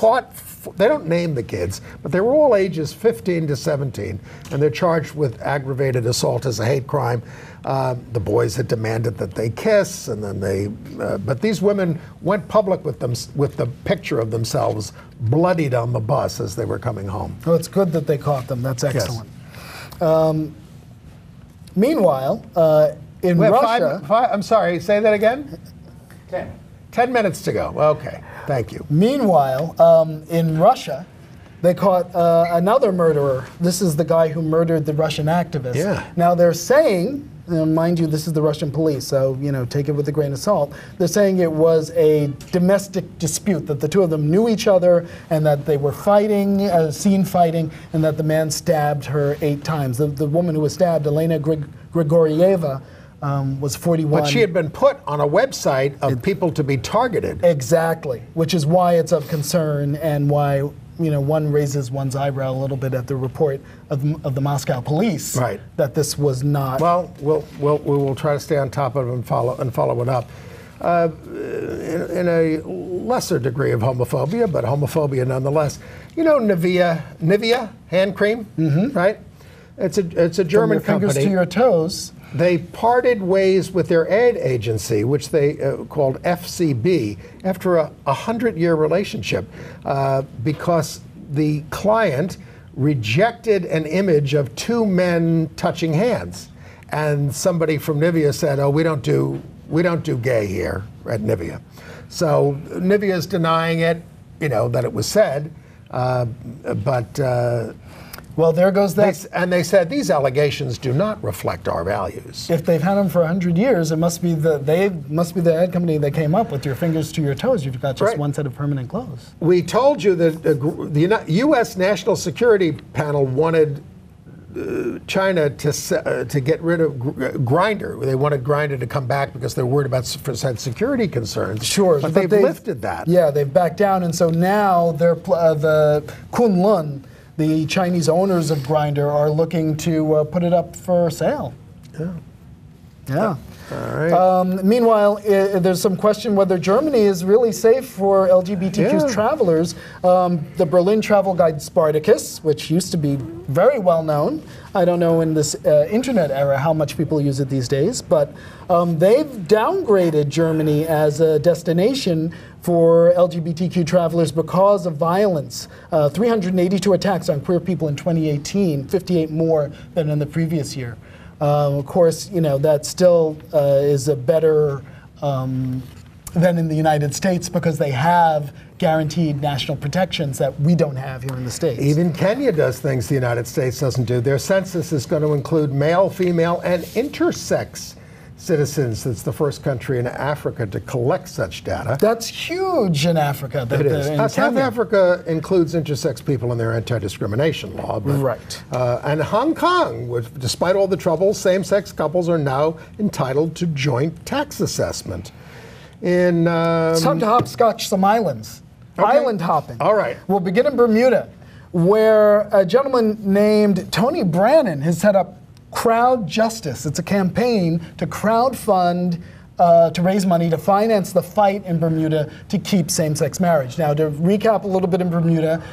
They don't name the kids, but they were all ages 15 to 17, and they're charged with aggravated assault as a hate crime. The boys had demanded that they kiss, and then but these women went public with the picture of themselves bloodied on the bus as they were coming home. Well, it's good that they caught them. That's excellent. Yes. Meanwhile, in Russia... I'm sorry, say that again? 10 minutes to go. Okay, thank you. Meanwhile, in Russia, they caught another murderer. This is the guy who murdered the Russian activist. Yeah. Now they're saying, mind you, this is the Russian police, so take it with a grain of salt. They're saying it was a domestic dispute, that the two of them knew each other and that they were fighting, seen fighting, and that the man stabbed her 8 times. The woman who was stabbed, Elena Grigorieva, was 41. But she had been put on a website of people to be targeted. Exactly, which is why it's of concern and why one raises one's eyebrow a little bit at the report of the Moscow police. Right. That this was not. Well, we will try to stay on top of it and follow it up. In a lesser degree of homophobia, but homophobia nonetheless. Nivea hand cream, right? It's a German From your company. Fingers to your toes. They parted ways with their ad agency, which they called FCB, after a 100-year relationship because the client rejected an image of two men touching hands. And somebody from Nivea said, oh, we don't do gay here at Nivea. So Nivea's denying it, that it was said, well, there goes that. And they said these allegations do not reflect our values. If they've had them for 100 years, it must be the ad company that came up with your fingers to your toes. You've got just one set of permanent clothes. We told you that the U.S. National Security Panel wanted China to get rid of Grindr. They wanted Grindr to come back because they're worried about security concerns. Sure, but they've lifted that. Yeah, they've backed down, and so now they're the Kunlun, the Chinese owners of Grindr, are looking to put it up for sale. Yeah. All right. Meanwhile, there's some question whether Germany is really safe for LGBTQ travelers. The Berlin travel guide Spartacus, which used to be very well known, I don't know in this internet era how much people use it these days, but they've downgraded Germany as a destination for LGBTQ travelers because of violence. 382 attacks on queer people in 2018, 58 more than in the previous year. Of course, that still is a better than in the United States because they have guaranteed national protections that we don't have here in the States. Even Kenya does things the United States doesn't do. Their census is going to include male, female, and intersex citizens. It's the first country in Africa to collect such data. That's huge in Africa. It is. South Africa includes intersex people in their anti-discrimination law. But, right. And Hong Kong, which, despite all the troubles, same-sex couples are now entitled to joint tax assessment. It's time to hopscotch some islands. Okay. Island hopping. All right. We'll begin in Bermuda, where a gentleman named Tony Brannan has set up Crowd Justice. It's a campaign to crowdfund to raise money to finance the fight in Bermuda to keep same-sex marriage. Now, to recap a little bit in Bermuda,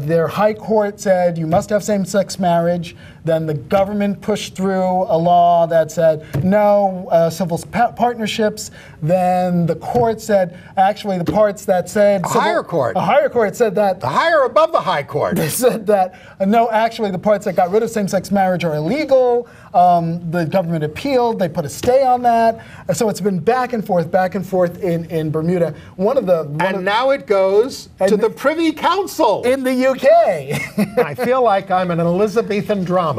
their high court said you must have same-sex marriage. Then the government pushed through a law that said no civil partnerships. Then the court said, actually, the parts that said a higher court said that the higher above the high court. They said that no, actually, the parts that got rid of same-sex marriage are illegal. The government appealed. They put a stay on that. So it's been back and forth in Bermuda. Now it goes to the Privy Council in the UK. I feel like I'm in an Elizabethan drama.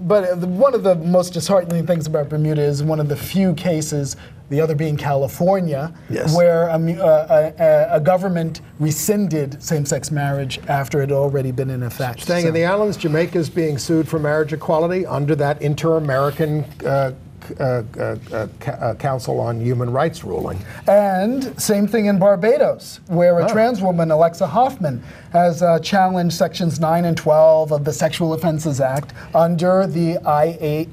But one of the most disheartening things about Bermuda is one of the few cases, the other being California, where a government rescinded same-sex marriage after it had already been in effect. Staying in the islands, Jamaica is being sued for marriage equality under that Inter-American Council on Human Rights ruling. And same thing in Barbados, where a trans woman, Alexa Hoffman, has challenged Sections 9 and 12 of the Sexual Offenses Act under the IACHR,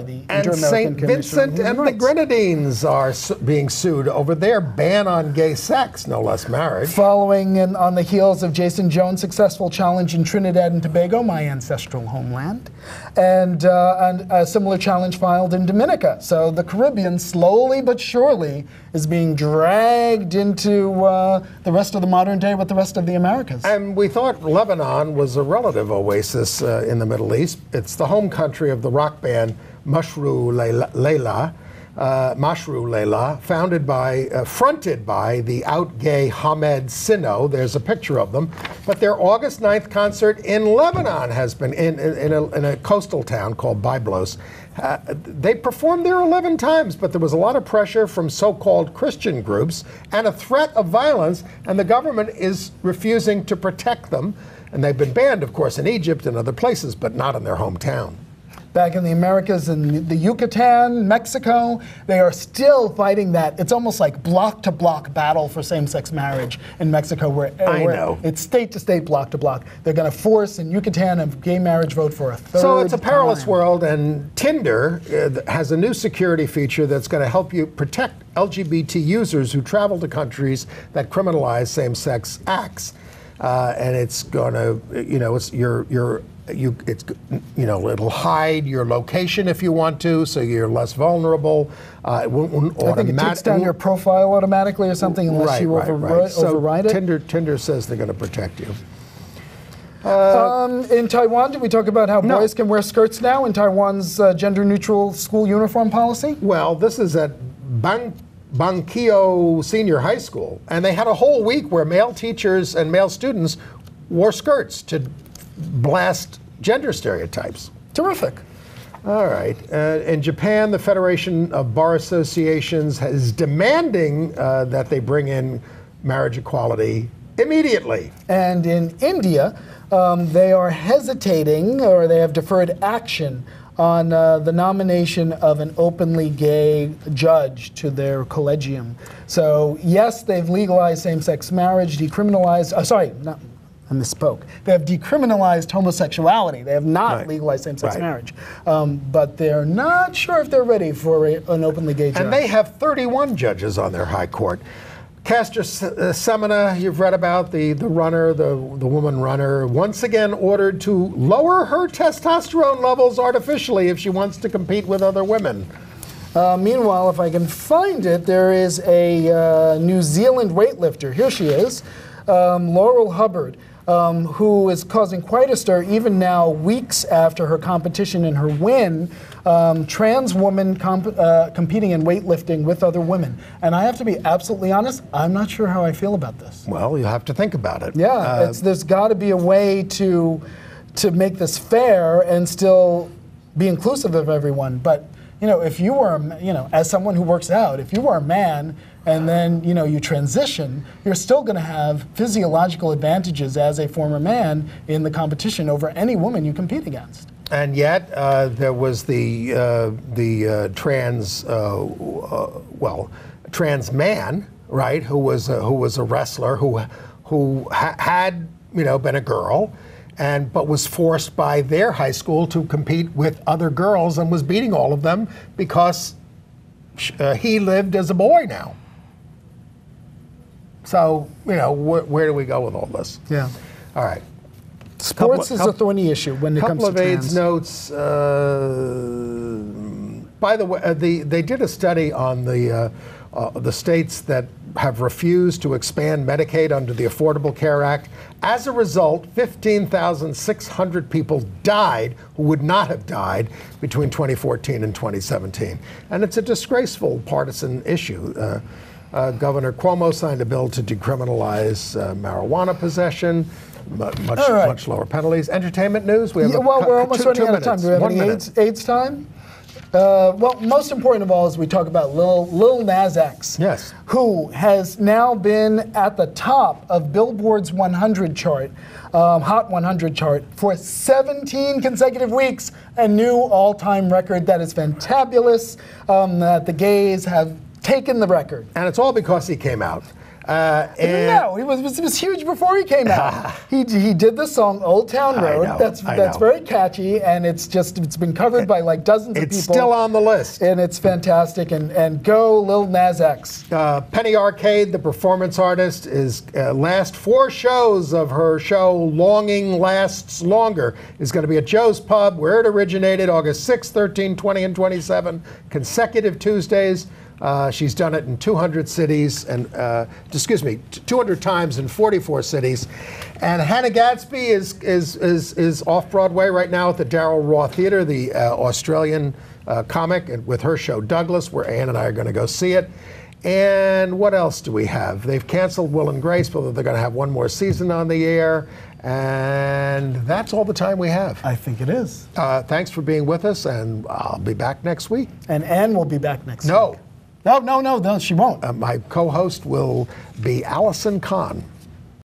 the Inter-American St. Commission Vincent and the Grenadines are being sued over their ban on gay sex, no less marriage. Following on the heels of Jason Jones' successful challenge in Trinidad and Tobago, my ancestral homeland, and a similar challenge filed in Dominica. So the Caribbean, slowly but surely, is being dragged into the rest of the modern day with the rest of the Americas. And we thought Lebanon was a relative oasis in the Middle East. It's the home country of the rock band Mashru Leila, fronted by the out gay Hamed Sino. There's a picture of them. But their August 9th concert in Lebanon has been in a coastal town called Byblos. They performed there 11 times, but there was a lot of pressure from so-called Christian groups and a threat of violence, and the government is refusing to protect them. And they've been banned, of course, in Egypt and other places, but not in their hometown. Back in the Americas, in the Yucatan, Mexico, they are still fighting that. It's almost like block-to-block battle for same-sex marriage in Mexico, where it's state-to-state, block-to-block. They're going to force in Yucatan a gay marriage vote for a third time. So it's a perilous world, and Tinder has a new security feature that's going to help you protect LGBT users who travel to countries that criminalize same-sex acts. And it's going to, it'll hide your location if you want to, so you're less vulnerable. It won't I think it takes down your profile automatically or something unless you override it. Tinder says they're going to protect you. In Taiwan, did we talk about how boys can wear skirts now in Taiwan's gender-neutral school uniform policy? Well, this is at Bangkeo Senior High School, and they had a whole week where male teachers and male students wore skirts to blast gender stereotypes. Terrific. All right. In Japan, the Federation of Bar Associations is demanding that they bring in marriage equality immediately. And in India, they are hesitating, or they have deferred action on the nomination of an openly gay judge to their collegium. So yes, they've legalized same-sex marriage, decriminalized, I misspoke. They have decriminalized homosexuality. They have not legalized same-sex marriage. But they're not sure if they're ready for an openly gay judge. And they have 31 judges on their high court. Caster Semenya, you've read about the runner, the woman runner, once again ordered to lower her testosterone levels artificially if she wants to compete with other women. Meanwhile, if I can find it, there is a New Zealand weightlifter. Here she is, Laurel Hubbard, who is causing quite a stir even now, weeks after her competition and her win. Trans woman competing in weightlifting with other women. And I have to be absolutely honest, I'm not sure how I feel about this. Well, you have to think about it. Yeah, there's got to be a way to make this fair and still be inclusive of everyone. But if you were, as someone who works out, if you were a man and then you transition, you're still going to have physiological advantages as a former man in the competition over any woman you compete against. And yet, there was the trans man, right, who was a wrestler who had been a girl, but was forced by their high school to compete with other girls and was beating all of them because he lived as a boy now. So where do we go with all this? Yeah. All right. Sports is a thorny issue when it comes to trans. Couple of AIDS notes. By the way, they did a study on the states that have refused to expand Medicaid under the Affordable Care Act. As a result, 15,600 people died who would not have died between 2014 and 2017. And it's a disgraceful partisan issue. Governor Cuomo signed a bill to decriminalize marijuana possession. Much lower penalties. Entertainment news. We have we're almost running out of time. Do we have any AIDS time? Well, most important of all is we talk about Lil Nas X, yes, who has now been at the top of Billboard's 100 chart, Hot 100 chart, for 17 consecutive weeks, a new all-time record that is fantabulous, that the gays have taken the record. And it's all because he came out. No, it was huge before he came out. He did the song Old Town Road. That's very catchy, and it's been covered by like dozens of people. It's still on the list. And it's fantastic, and go Lil Nas X. Penny Arcade, the performance artist, is last 4 shows of her show Longing Lasts Longer is going to be at Joe's Pub, where it originated, August 6, 13, 20, and 27, consecutive Tuesdays. She's done it in 200 cities, and 200 times in 44 cities. And Hannah Gadsby is off Broadway right now at the Darrell Raw Theatre, the Australian comic, and with her show Douglas, where Ann and I are going to go see it. And what else do we have? They've canceled Will and Grace, but they're going to have one more season on the air. And that's all the time we have. I think it is. Thanks for being with us, and I'll be back next week. And Ann will be back next week. No, she won't. my co-host will be Allison Kahn.